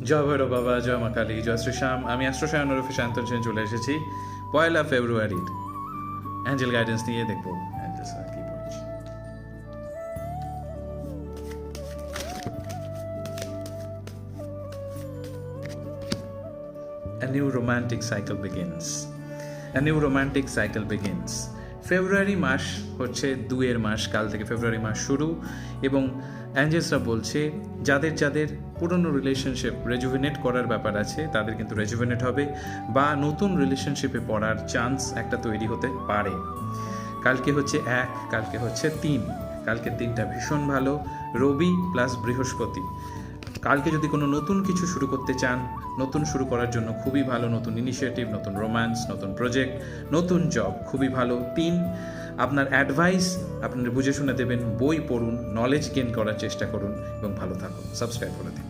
জয় ভৈরব বাবা, জয় মা কালী, জয় শ্রীশ্যাম। আমি অ্যাস্ট্রোসায়ন ওরফে শান্তন সেন চলে এসেছি 1 ফেব্রুয়ারির অ্যাঞ্জেল গাইডেন্স নিয়ে দেখবো অ্যাঞ্জেলসরা কি বলছে। A new romantic cycle begins. A new romantic cycle begins. ফেব্রুয়ারি মাস হচ্ছে 2 মাস, কাল থেকে ফেব্রুয়ারি মাস শুরু, এবং অ্যাঞ্জেলসরা বলছে যাদের যাদের পুরনো রিলেশনশিপ রেজুভিনেট করার ব্যাপার আছে তাদের কিন্তু রেজুভিনেট হবে, বা নতুন রিলেশনশিপে পড়ার চান্স একটা তৈরি হতে পারে। কালকে হচ্ছে 1, কালকে হচ্ছে 3, কালকের দিনটা ভীষণ ভালো, রবি প্লাস বৃহস্পতি। কালকে যদি কোনো নতুন কিছু শুরু করতে চান, নতুন শুরু করার জন্য খুবই ভালো, নতুন ইনিশিয়েটিভ, নতুন রোম্যান্স, নতুন প্রজেক্ট, নতুন জব, খুবই ভালো। 3, আপনার অ্যাডভাইস আপনারা বুঝে শুনে দেবেন, বই পড়ুন, নলেজ গেইন করার চেষ্টা করুন এবং ভালো থাকুন। সাবস্ক্রাইব করে দিন।